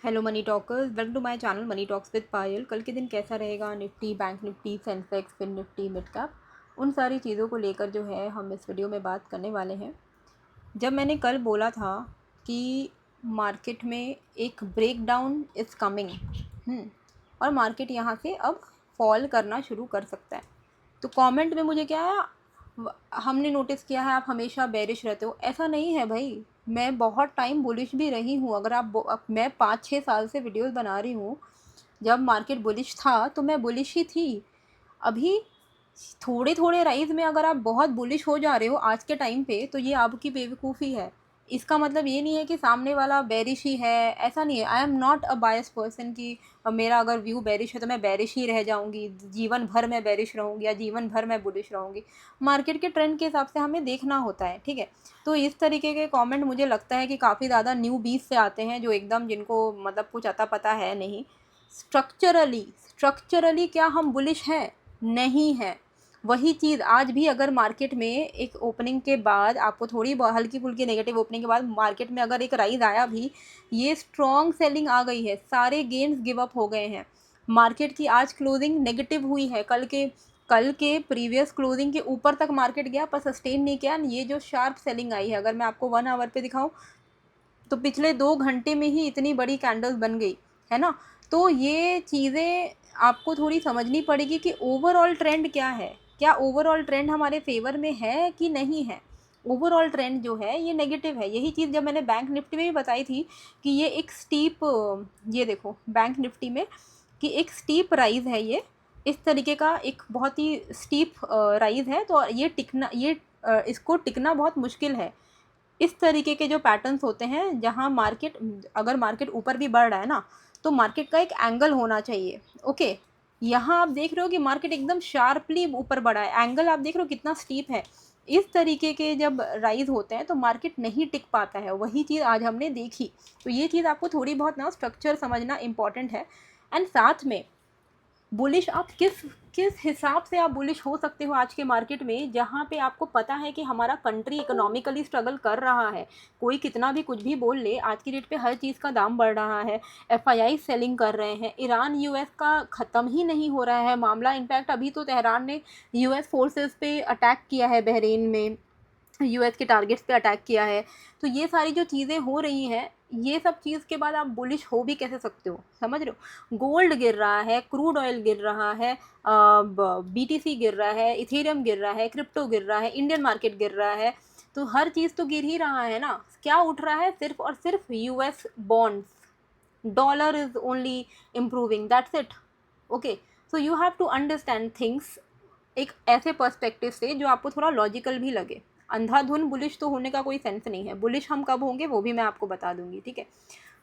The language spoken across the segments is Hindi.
Hello money talkers, welcome to my channel money talks with Payal. कल के दिन कैसा रहेगा, Nifty, bank Nifty, Sensex, Fin Nifty, mid cap, उन सारी चीज़ों को लेकर जो है हम इस वीडियो में बात करने वाले हैं। जब मैंने कल बोला था कि मार्केट में एक ब्रेक डाउन इज़ कमिंग और मार्केट यहाँ से अब फॉल करना शुरू कर सकता है, तो कमेंट में मुझे क्या है, हमने नोटिस किया है आप हमेशा बेरिश रहते हो। ऐसा नहीं है भाई, मैं बहुत टाइम बुलिश भी रही हूँ। अगर मैं 5-6 साल से वीडियोस बना रही हूँ। जब मार्केट बुलिश था तो मैं बुलिश ही थी। अभी थोड़े थोड़े राइज में अगर आप बहुत बुलिश हो जा रहे हो आज के टाइम पे, तो ये आपकी बेवकूफ़ी है। इसका मतलब ये नहीं है कि सामने वाला बेरिश ही है, ऐसा नहीं है। I am not a bias person कि मेरा अगर व्यू बेरिश है तो मैं बेरिश ही रह जाऊंगी, जीवन भर मैं बेरिश रहूंगी या जीवन भर मैं बुलिश रहूंगी। मार्केट के ट्रेंड के हिसाब से हमें देखना होता है, ठीक है। तो इस तरीके के कमेंट मुझे लगता है कि काफ़ी ज़्यादा न्यू बीस से आते हैं, जो एकदम जिनको मतलब कुछ अता पता है नहीं। स्ट्रक्चरली क्या हम बुलिश हैं? नहीं है। वही चीज़ आज भी अगर मार्केट में एक ओपनिंग के बाद आपको थोड़ी हल्की फुल्की नेगेटिव ओपनिंग के बाद मार्केट में अगर एक राइज आया भी, ये स्ट्रॉन्ग सेलिंग आ गई है, सारे गेन्स गिव अप हो गए हैं। मार्केट की आज क्लोजिंग नेगेटिव हुई है। कल के प्रीवियस क्लोजिंग के ऊपर तक मार्केट गया पर सस्टेन नहीं किया। ये जो शार्प सेलिंग आई है, अगर मैं आपको 1 आवर पे दिखाऊं तो पिछले 2 घंटे में ही इतनी बड़ी कैंडल्स बन गई है ना। तो ये चीज़ें आपको थोड़ी समझनी पड़ेगी कि ओवरऑल ट्रेंड क्या है, क्या ओवरऑल ट्रेंड हमारे फेवर में है कि नहीं है। ओवरऑल ट्रेंड जो है ये नेगेटिव है। यही चीज़ जब मैंने बैंक निफ्टी में भी बताई थी कि ये एक स्टीप, ये देखो बैंक निफ्टी में कि एक स्टीप राइज है, ये इस तरीके का एक बहुत ही स्टीप राइज है। तो ये टिकना, ये इसको टिकना बहुत मुश्किल है। इस तरीके के जो पैटर्न्स होते हैं, जहाँ मार्केट, अगर मार्केट ऊपर भी बढ़ रहा है ना, तो मार्केट का एक एंगल होना चाहिए। ओके, यहाँ आप देख रहे हो कि मार्केट एकदम शार्पली ऊपर बढ़ा है, एंगल आप देख रहे हो कितना स्टीप है। इस तरीके के जब राइज होते हैं तो मार्केट नहीं टिक पाता है। वही चीज़ आज हमने देखी। तो ये चीज़ आपको थोड़ी बहुत ना स्ट्रक्चर समझना इंपॉर्टेंट है। एंड साथ में बुलिश आप किस किस हिसाब से आप बुलिश हो सकते हो आज के मार्केट में, जहाँ पे आपको पता है कि हमारा कंट्री इकोनॉमिकली स्ट्रगल कर रहा है। कोई कितना भी कुछ भी बोल ले, आज की डेट पे हर चीज़ का दाम बढ़ रहा है, एफआईआई सेलिंग कर रहे हैं, ईरान यूएस का ख़त्म ही नहीं हो रहा है मामला। इनफैक्ट अभी तो तेहरान ने यूएस फोर्सेस पे अटैक किया है, बहरीन में यूएस के टारगेट्स पे अटैक किया है। तो ये सारी जो चीज़ें हो रही हैं, ये सब चीज़ के बाद आप बुलिश हो भी कैसे सकते हो, समझ रहे हो। गोल्ड गिर रहा है, क्रूड ऑयल गिर रहा है, बीटीसी गिर रहा है, इथेरियम गिर रहा है, क्रिप्टो गिर रहा है, इंडियन मार्केट गिर रहा है। तो हर चीज़ तो गिर ही रहा है ना। क्या उठ रहा है? सिर्फ और सिर्फ US bonds, dollar is only improving, that's it. Okay, so you have to understand things एक ऐसे पर्सपेक्टिव से जो आपको थोड़ा लॉजिकल भी लगे। अंधाधुन बुलिश तो होने का कोई सेंस नहीं है। बुलिश हम कब होंगे वो भी मैं आपको बता दूंगी, ठीक है।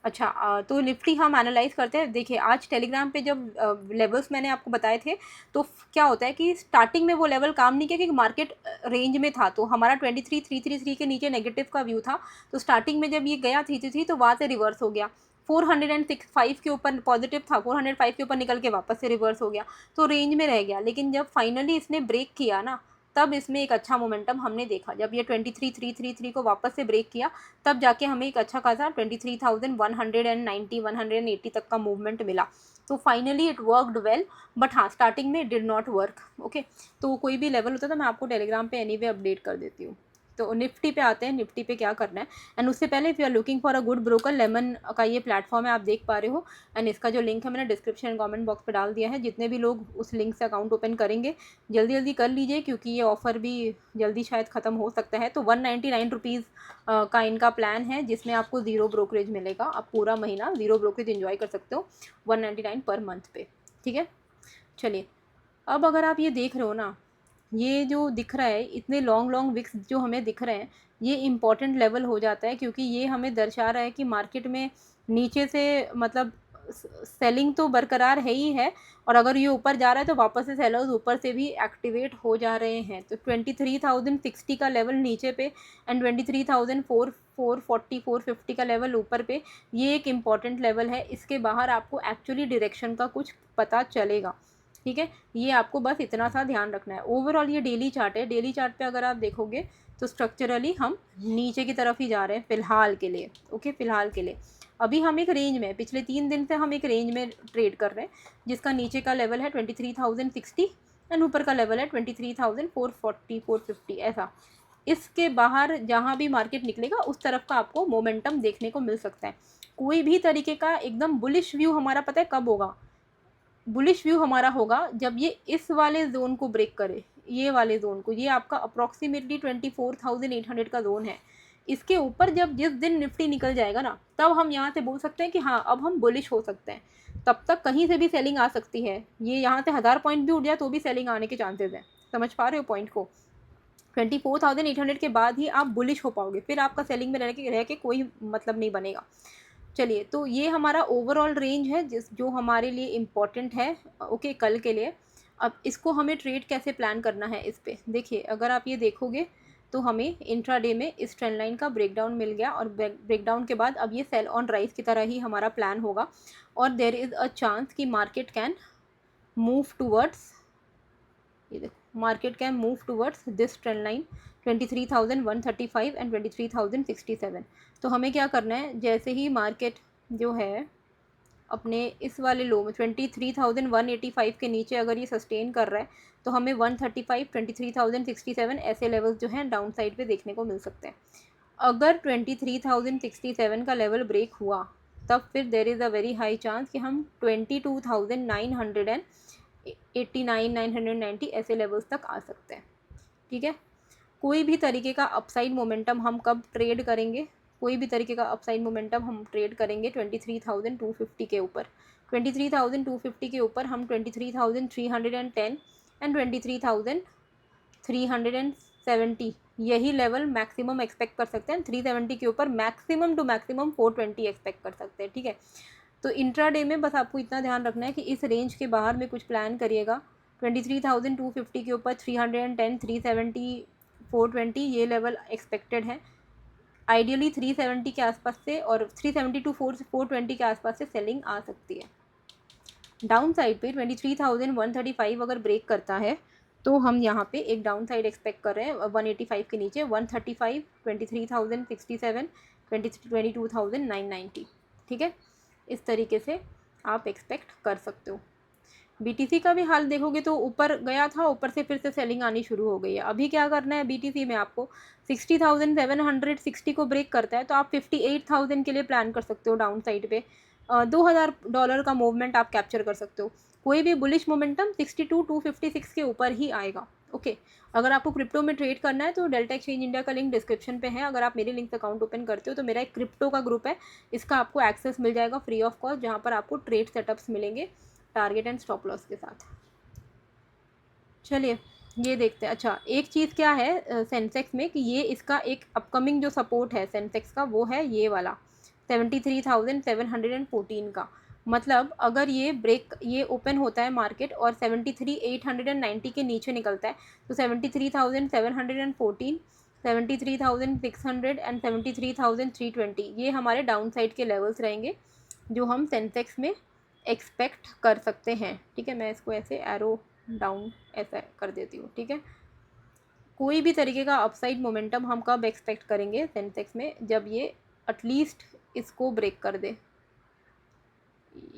अच्छा, तो निफ्टी हम एनालाइज करते हैं। देखिए आज टेलीग्राम पे जब लेवल्स मैंने आपको बताए थे, तो क्या होता है कि स्टार्टिंग में वो लेवल काम नहीं किया, क्योंकि मार्केट रेंज में था। तो हमारा 23,333 के नीचे नेगेटिव का व्यू था। तो स्टार्टिंग में जब ये गया 333, तो वहाँ से रिवर्स हो गया। 405 के ऊपर पॉजिटिव था, 405 के ऊपर निकल के वापस से रिवर्स हो गया, तो रेंज में रह गया। लेकिन जब फाइनली इसने ब्रेक किया ना, तब इसमें एक अच्छा मोमेंटम हमने देखा। जब ये 23,333 को वापस से ब्रेक किया, तब जाके हमें एक अच्छा खासा 23,190 180 तक का मूवमेंट मिला। तो finally it worked well, but हाँ स्टार्टिंग में it did not work. Okay, तो कोई भी लेवल होता है तो मैं आपको टेलीग्राम पे एनीवे अपडेट कर देती हूँ। तो निफ्टी पे आते हैं, निफ्टी पे क्या करना है। एंड उससे पहले if you are looking for a good broker, Lemon का ये प्लेटफॉर्म है, आप देख पा रहे हो। एंड इसका जो लिंक है मैंने डिस्क्रिप्शन कमेंट बॉक्स पे डाल दिया है। जितने भी लोग उस लिंक से अकाउंट ओपन करेंगे, जल्दी जल्दी कर लीजिए, क्योंकि ये ऑफ़र भी जल्दी शायद ख़त्म हो सकता है। तो 199 रुपीज़ का इनका प्लान है, जिसमें आपको ज़ीरो ब्रोकरेज मिलेगा। आप पूरा महीना ज़ीरो ब्रोकरेज इन्जॉय कर सकते हो 199 पर मंथ पे, ठीक है। चलिए, अब अगर आप ये देख रहे हो ना, ये जो दिख रहा है, इतने लॉन्ग लॉन्ग विक्स जो हमें दिख रहे हैं, ये इम्पॉर्टेंट लेवल हो जाता है, क्योंकि ये हमें दर्शा रहा है कि मार्केट में नीचे से मतलब सेलिंग तो बरकरार है ही है, और अगर ये ऊपर जा रहा है तो वापस से सेलर्स ऊपर से भी एक्टिवेट हो जा रहे हैं। तो 23,060 का लेवल नीचे पे एंड 23,440 450 का लेवल ऊपर पे, ये एक इम्पॉर्टेंट लेवल है। इसके बाहर आपको एक्चुअली डायरेक्शन का कुछ पता चलेगा, ठीक है। ये आपको बस इतना सा ध्यान रखना है। ओवरऑल ये डेली चार्ट है। डेली चार्ट पे अगर आप देखोगे तो स्ट्रक्चरली हम नीचे की तरफ ही जा रहे हैं फ़िलहाल के लिए। ओके, फ़िलहाल के लिए अभी हम एक रेंज में, पिछले 3 दिन से हम एक रेंज में ट्रेड कर रहे हैं, जिसका नीचे का लेवल है 23,060 एंड ऊपर का लेवल है 23,440 450 ऐसा। इसके बाहर जहाँ भी मार्केट निकलेगा उस तरफ का आपको मोमेंटम देखने को मिल सकता है। कोई भी तरीके का एकदम बुलिश व्यू हमारा पता है कब होगा? बुलिश व्यू हमारा होगा जब ये इस वाले जोन को ब्रेक करे, ये वाले जोन को, ये आपका अप्रॉक्सीमेटली 24,800 का जोन है। इसके ऊपर जब जिस दिन निफ्टी निकल जाएगा ना, तब हम यहाँ से बोल सकते हैं कि हाँ अब हम बुलिश हो सकते हैं। तब तक कहीं से भी सेलिंग आ सकती है, ये यहाँ से 1000 पॉइंट भी उठ जाए तो भी सेलिंग आने के चांसेस हैं। समझ पा रहे हो पॉइंट को? 24,800 के बाद ही आप बुलिश हो पाओगे, फिर आपका सेलिंग में रह के कोई मतलब नहीं बनेगा। चलिए, तो ये हमारा ओवरऑल रेंज है जो हमारे लिए इम्पॉर्टेंट है ओके कल के लिए। अब इसको हमें ट्रेड कैसे प्लान करना है इस पे देखिए, अगर आप ये देखोगे तो हमें इंट्राडे में इस ट्रेंड लाइन का ब्रेकडाउन मिल गया, और ब्रेकडाउन के बाद अब ये सेल ऑन राइज की तरह ही हमारा प्लान होगा, और देयर इज़ अ चांस कि मार्केट कैन मूव टूवर्ड्स, ये देखो market can move towards this trend line 23,135 and 23,067। तो हमें क्या करना है, जैसे ही मार्केट जो है अपने इस वाले लो में 23,185 के नीचे अगर ये सस्टेन कर रहा है, तो हमें 135 23,067 ऐसे लेवल्स जो हैं डाउन साइड पे देखने को मिल सकते हैं। अगर 23,067 का लेवल ब्रेक हुआ, तब फिर there is a very high chance कि हम 22,989 990 ऐसे लेवल्स तक आ सकते हैं। ठीक है, कोई भी तरीके का अपसाइड मोमेंटम हम कब ट्रेड करेंगे, कोई भी तरीके का अपसाइड मोमेंटम हम ट्रेड करेंगे 23,250 के ऊपर। 23,250 के ऊपर हम 23,310 एंड 23,370 यही लेवल मैक्सिमम एक्सपेक्ट कर सकते हैं। 370 के ऊपर मैक्सिमम टू मैक्सिमम 420 एक्सपेक्ट कर सकते हैं। ठीक है, तो इंट्राडे में बस आपको इतना ध्यान रखना है कि इस रेंज के बाहर में कुछ प्लान करिएगा। 23,250 के ऊपर 310 370 420 ये लेवल एक्सपेक्टेड है। आइडियली 370 के आसपास से और 370 टू 420 के आसपास से सेलिंग आ सकती है। डाउन साइड पे 23,135 अगर ब्रेक करता है तो हम यहाँ पे एक डाउन साइड एक्सपेक्ट कर रहे हैं 185 के नीचे 135 23,067 22,990। ठीक है, इस तरीके से आप एक्सपेक्ट कर सकते हो। बीटीसी का भी हाल देखोगे तो ऊपर गया था, ऊपर से फिर से सेलिंग आनी शुरू हो गई है। अभी क्या करना है बीटीसी में, आपको 60,760 को ब्रेक करता है तो आप 58,000 के लिए प्लान कर सकते हो डाउन साइड पे। $2,000 का मूवमेंट आप कैप्चर कर सकते हो। कोई भी बुलिश मोमेंटम 62,256 के ऊपर ही आएगा। ओके, अगर आपको क्रिप्टो में ट्रेड करना है तो डेल्टा एक्सचेंज इंडिया का लिंक डिस्क्रिप्शन पे है। अगर आप मेरे लिंक से अकाउंट ओपन करते हो तो मेरा एक क्रिप्टो का ग्रुप है, इसका आपको एक्सेस मिल जाएगा फ्री ऑफ कॉस्ट, जहाँ पर आपको ट्रेड सेटअप्स मिलेंगे टारगेट एंड स्टॉप लॉस के साथ। चलिए ये देखते हैं। अच्छा, एक चीज़ क्या है सेंसेक्स में कि ये इसका एक अपकमिंग जो सपोर्ट है सेंसेक्स का वो है ये वाला 73,714 का। मतलब अगर ये ओपन होता है मार्केट और 73,890 के नीचे निकलता है तो 73,714 73,600 एंड 73,320 ये हमारे डाउन साइड के लेवल्स रहेंगे जो हम सेंसेक्स में एक्सपेक्ट कर सकते हैं। ठीक है, मैं इसको ऐसे एरो डाउन ऐसा कर देती हूँ। ठीक है, कोई भी तरीके का अपसाइड मोमेंटम हम कब एक्सपेक्ट करेंगे सेंसेक्स में, जब ये एटलीस्ट इसको ब्रेक कर दे,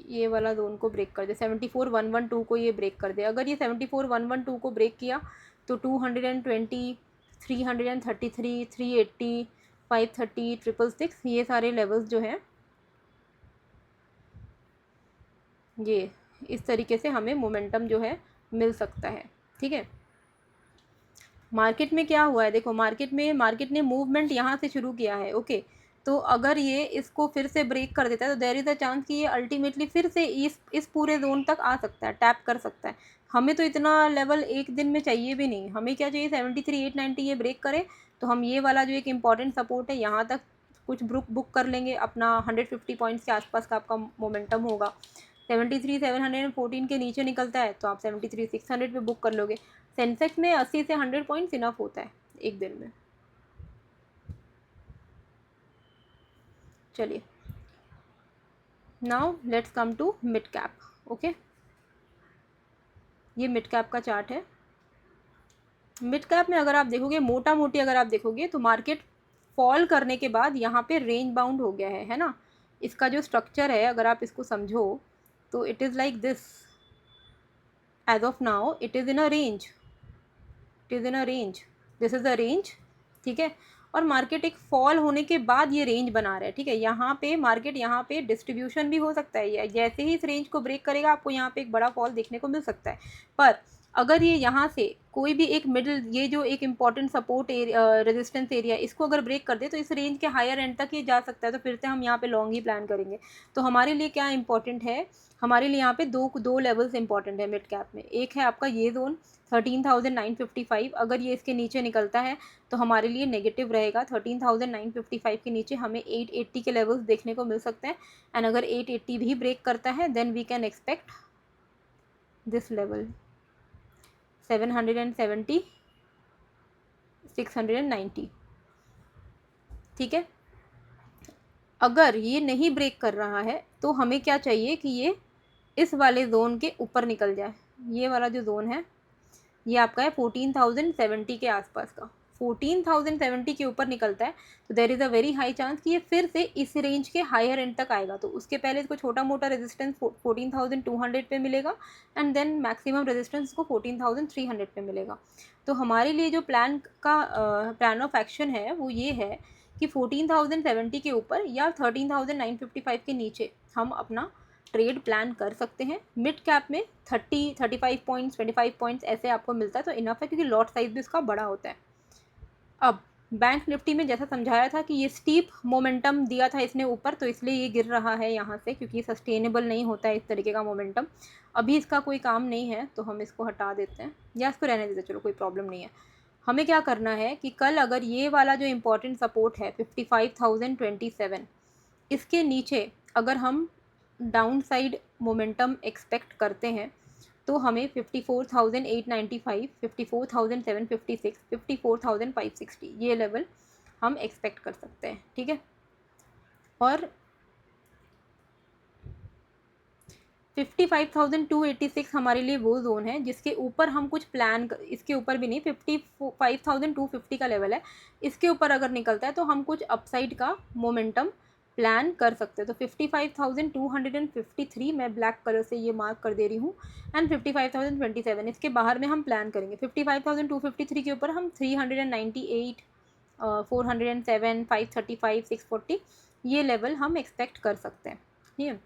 ये वाला जोन को ब्रेक कर दे, 74,112 को ये ब्रेक कर दे। अगर ये 74,112 को ब्रेक किया तो 220 333 380 530 666 ये सारे लेवल्स जो हैं ये इस तरीके से हमें मोमेंटम जो है मिल सकता है। ठीक है, मार्केट में क्या हुआ है देखो, मार्केट ने मूवमेंट यहाँ से शुरू किया है। ओके, तो अगर ये इसको फिर से ब्रेक कर देता है तो देयर इज़ अ चांस कि ये अल्टीमेटली फिर से इस पूरे जोन तक आ सकता है, टैप कर सकता है। हमें तो इतना लेवल एक दिन में चाहिए भी नहीं, हमें क्या चाहिए 73,890 ये ब्रेक करे तो हम ये वाला जो एक इम्पॉर्टेंट सपोर्ट है यहाँ तक कुछ बुक कर लेंगे अपना। 150 पॉइंट्स के आसपास का आपका मोमेंटम होगा। 73,714 के नीचे निकलता है तो आप 73,600 पे बुक कर लोगे। सेंसेक्स में 80 से 100 पॉइंट्स इनफ होता है एक दिन में। चलिए, now let's come to mid cap. Okay, ये मिड कैप का चार्ट है। मिड कैप में अगर आप देखोगे मोटा मोटी अगर आप देखोगे तो मार्केट फॉल करने के बाद यहाँ पे रेंज बाउंड हो गया है ना। इसका जो स्ट्रक्चर है अगर आप इसको समझो तो it is like this. As of now it is in a range, it is in a range, this is a range. ठीक है, और मार्केट एक फॉल होने के बाद ये रेंज बना रहा है. ठीक है, यहाँ पे मार्केट, यहाँ पे डिस्ट्रीब्यूशन भी हो सकता है. जैसे ही इस रेंज को ब्रेक करेगा आपको यहाँ पे एक बड़ा फॉल देखने को मिल सकता है. पर अगर ये यहाँ से कोई भी एक मिडिल, ये जो एक important support area, resistance area, इसको अगर ब्रेक कर दे तो इस रेंज के हायर एंड तक ये जा सकता है. तो फिर से हम यहाँ पे लॉन्ग ही प्लान करेंगे. तो हमारे लिए क्या इंपॉर्टेंट है, हमारे लिए यहाँ पे दो लेवल्स इंपॉर्टेंट है मिड कैप में. एक है आपका ये जोन 13,955. अगर ये इसके नीचे निकलता है तो हमारे लिए नेगेटिव रहेगा. 13,955 के नीचे हमें 880 के लेवल्स देखने को मिल सकते हैं. एंड अगर 880 भी ब्रेक करता है then we can expect this level 770, 690. ठीक है, अगर ये नहीं ब्रेक कर रहा है तो हमें क्या चाहिए कि ये इस वाले जोन के ऊपर निकल जाए. ये वाला जो जोन है ये आपका है 14,070 के आसपास का. 14,070 के ऊपर निकलता है तो there is a very high chance कि ये फिर से इस रेंज के हायर एंड तक आएगा. तो उसके पहले इसको छोटा मोटा रेजिस्टेंस 14,200 पे मिलेगा एंड देन मैक्सिमम रेजिस्टेंस को 14,300 पे मिलेगा. तो हमारे लिए जो प्लान ऑफ एक्शन है वो ये है कि 14,070 के ऊपर या 13,955 के नीचे हम अपना ट्रेड प्लान कर सकते हैं. मिड कैप में 35 पॉइंट्स 25 पॉइंट्स ऐसे आपको मिलता है तो इनफ है, क्योंकि लॉट साइज भी इसका बड़ा होता है. अब बैंक निफ्टी में जैसा समझाया था कि ये स्टीप मोमेंटम दिया था इसने ऊपर, तो इसलिए ये गिर रहा है यहाँ से, क्योंकि सस्टेनेबल नहीं होता है इस तरीके का मोमेंटम. अभी इसका कोई काम नहीं है तो हम इसको हटा देते हैं या इसको रहने देते हैं, चलो कोई प्रॉब्लम नहीं है. हमें क्या करना है कि कल अगर ये वाला जो इम्पोर्टेंट सपोर्ट है 55,027, इसके नीचे अगर हम डाउन साइड मोमेंटम एक्सपेक्ट करते हैं तो हमें 54,895, 54,756, 54,560 ये लेवल हम एक्सपेक्ट कर सकते हैं. ठीक है, और 55,286 हमारे लिए वो जोन है जिसके ऊपर हम कुछ प्लान, इसके ऊपर भी नहीं, 55,250 का लेवल है, इसके ऊपर अगर निकलता है तो हम कुछ अपसाइड का मोमेंटम प्लान कर सकते हैं. तो 55,253 मैं ब्लैक कलर से ये मार्क कर दे रही हूँ एंड 55,027 इसके बाहर में हम प्लान करेंगे. 55,253 के ऊपर हम 398, 407, 535, 640 ये लेवल हम एक्सपेक्ट कर सकते हैं. ठीक है,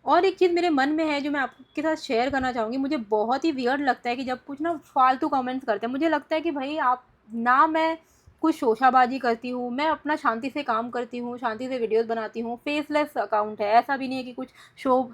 और एक चीज़ मेरे मन में है जो मैं आपके साथ शेयर करना चाहूँगी. मुझे बहुत ही वियर्ड लगता है कि जब कुछ ना फालतू कमेंट्स करते हैं. मुझे लगता है कि भाई आप ना, मैं कुछ शोशाबाजी करती हूँ, मैं अपना शांति से काम करती हूँ, शांति से वीडियोस बनाती हूँ, फेसलेस अकाउंट है, ऐसा भी नहीं है कि कुछ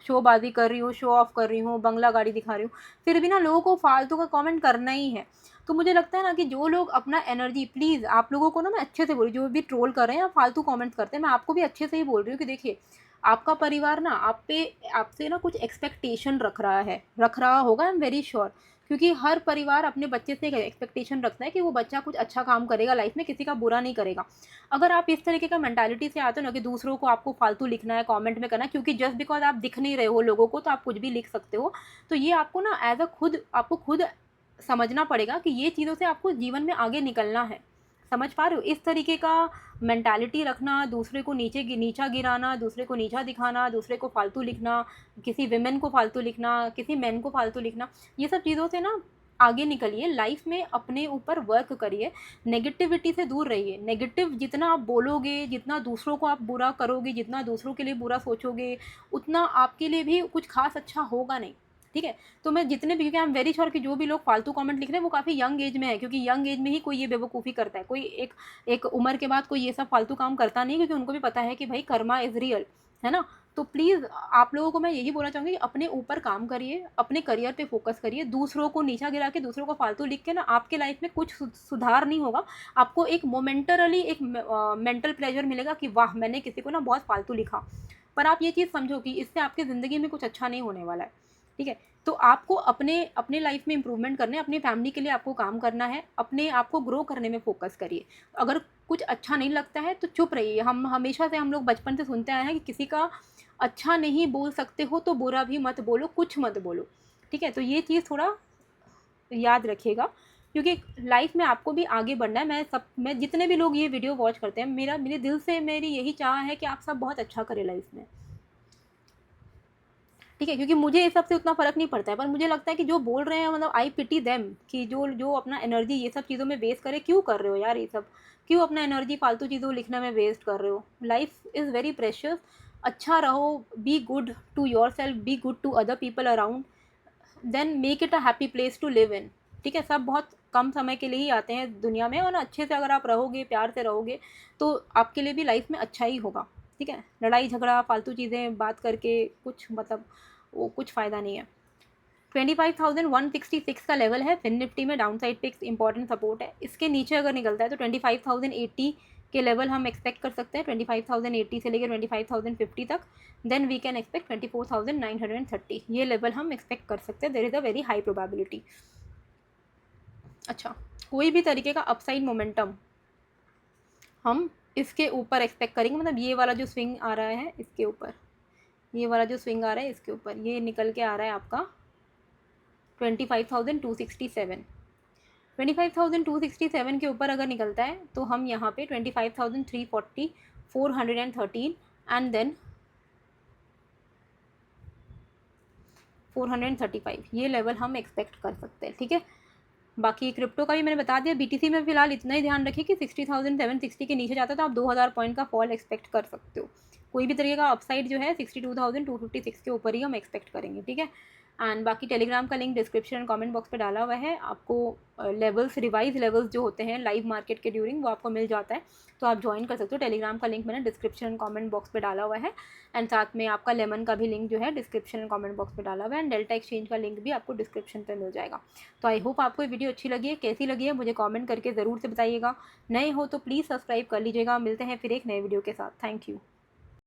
शोबाजी कर रही हूँ, शो ऑफ कर रही हूँ, बंगला गाड़ी दिखा रही हूँ. फिर भी ना लोगों को फालतू का कमेंट करना ही है. तो मुझे लगता है ना कि जो लोग अपना एनर्जी, प्लीज़ आप लोगों को ना मैं अच्छे से बोल रही हूँ, जो भी ट्रोल कर रहे हैं या फालतू कमेंट्स करते हैं, मैं आपको भी अच्छे से ही बोल रही हूँ कि देखिए आपका परिवार ना आपसे ना कुछ एक्सपेक्टेशन रख रहा होगा. आई एम वेरी श्योर, क्योंकि हर परिवार अपने बच्चे से एक एक्सपेक्टेशन रखता है कि वो बच्चा कुछ अच्छा काम करेगा लाइफ में, किसी का बुरा नहीं करेगा. अगर आप इस तरीके का मेंटालिटी से आते हो ना कि दूसरों को आपको फालतू लिखना है, कमेंट में करना है, क्योंकि जस्ट बिकॉज आप दिख नहीं रहे हो लोगों को तो आप कुछ भी लिख सकते हो, तो ये आपको ना आपको खुद समझना पड़ेगा कि ये चीज़ों से आपको जीवन में आगे निकलना है. समझ पा रहे हो? इस तरीके का मेंटालिटी रखना, दूसरे को नीचा गिराना, दूसरे को नीचा दिखाना, दूसरे को फालतू लिखना, किसी विमेन को फालतू लिखना, किसी मैन को फालतू लिखना, ये सब चीज़ों से ना आगे निकलिए. लाइफ में अपने ऊपर वर्क करिए, नेगेटिविटी से दूर रहिए. नेगेटिव जितना आप बोलोगे, जितना दूसरों को आप बुरा करोगे, जितना दूसरों के लिए बुरा सोचोगे, उतना आपके लिए भी कुछ खास अच्छा होगा नहीं. ठीक है, तो मैं जितने भी, क्योंकि आई एम वेरी श्योर कि जो भी लोग फालतू कमेंट लिख रहे हैं वो काफ़ी यंग एज में है, क्योंकि यंग एज में ही कोई ये बेवकूफ़ी करता है. कोई एक उम्र के बाद कोई ये सब फालतू काम करता नहीं, क्योंकि उनको भी पता है कि भाई कर्मा इज़ रियल, है ना. तो प्लीज़ आप लोगों को मैं यही बोलना चाहूँगी कि अपने ऊपर काम करिए, अपने करियर पे फोकस करिए. दूसरों को नीचा गिरा के, दूसरों को फालतू लिख के ना आपके लाइफ में कुछ सुधार नहीं होगा. आपको एक मोमेंटरली एक मेंटल प्लेजर मिलेगा कि वाह मैंने किसी को ना बहुत फालतू लिखा, पर आप ये चीज़ समझो कि इससे आपकी ज़िंदगी में कुछ अच्छा नहीं होने वाला है. ठीक है, तो आपको अपने लाइफ में इम्प्रूवमेंट करना है, अपनी फैमिली के लिए आपको काम करना है, अपने आप को ग्रो करने में फोकस करिए. अगर कुछ अच्छा नहीं लगता है तो चुप रहिए. हम लोग बचपन से सुनते आए हैं कि किसी का अच्छा नहीं बोल सकते हो तो बुरा भी मत बोलो, कुछ मत बोलो. ठीक है, तो ये चीज़ थोड़ा याद रखिएगा. क्योंकि लाइफ में आपको भी आगे बढ़ना है। मैं जितने भी लोग ये वीडियो वॉच करते हैं, मेरे दिल से मेरी यही चाह है कि आप सब बहुत अच्छा करें लाइफ में, ठीक है। क्योंकि मुझे ये सब से उतना फ़र्क नहीं पड़ता है, पर मुझे लगता है कि जो बोल रहे हैं, मतलब आई पिटी देम, कि जो जो अपना एनर्जी ये सब चीज़ों में वेस्ट करे। क्यों कर रहे हो यार ये सब? क्यों अपना एनर्जी फालतू चीज़ों को लिखने में वेस्ट कर रहे हो? Life is very precious. अच्छा रहो, be good to yourself, be good to other people around, then make it a happy place to live in, ठीक है। सब बहुत कम समय के लिए ही आते हैं दुनिया में, और अच्छे से अगर आप रहोगे, प्यार से रहोगे, तो आपके लिए भी लाइफ में अच्छा ही होगा, ठीक है। लड़ाई झगड़ा फालतू चीज़ें बात करके कुछ मतलब वो कुछ फ़ायदा नहीं है। 25,166 का लेवल है फिन निफ्टी में, डाउन साइड पे एक इंपॉर्टेंट सपोर्ट है। इसके नीचे अगर निकलता है तो 25,080 के लेवल हम एक्सपेक्ट कर सकते हैं, 25,080 से लेकर 25,050 तक। देन वी कैन एक्सपेक्ट 24,930, ये लेवल हम एक्सपेक्ट कर सकते हैं। There is a very high probability. अच्छा, कोई भी तरीके का अपसाइड मोमेंटम हम इसके ऊपर एक्सपेक्ट करेंगे, मतलब ये वाला जो स्विंग आ रहा है इसके ऊपर, ये वाला जो स्विंग आ रहा है इसके ऊपर, ये निकल के आ रहा है आपका 25,267। 25,267 के ऊपर अगर निकलता है तो हम यहाँ पे 25,340, 413 एंड देन 435, ये लेवल हम एक्सपेक्ट कर सकते हैं, ठीक है। बाकी क्रिप्टो का भी मैंने बता दिया। बीटीसी में फिलहाल इतना ही ध्यान रखिए कि 60,760 के नीचे जाता है तो आप 2,000 पॉइंट का फॉल एक्सपेक्ट कर सकते हो। कोई भी तरीके का अपसाइड जो है 62,256 के ऊपर ही हम एक्सपेक्ट करेंगे, ठीक है। एंड बाकी टेलीग्राम का link description and comment box पे डाला हुआ है। आपको लेवल्स, रिवाइज लेवल्स जो होते हैं लाइव मार्केट के ड्यूरिंग, वो आपको मिल जाता है, तो आप ज्वाइन कर सकते हो। टेलीग्राम का लिंक मैंने डिस्क्रिप्शन एंड कमेंट बॉक्स पे डाला हुआ है, एंड साथ में आपका लेमन का भी लिंक जो है डिस्क्रिप्शन एंड कमेंट बॉक्स पे डाला हुआ है, एंड डेल्टा एक्सचेंज का लिंक भी आपको डिस्क्रिप्शन पे मिल जाएगा। तो आई होप आपको ये वीडियो अच्छी लगी है। कैसी लगी है मुझे कमेंट करके ज़रूर से बताइएगा। नए हो तो प्लीज़ सब्सक्राइब कर लीजिएगा। मिलते हैं फिर एक नए वीडियो के साथ। Thank you.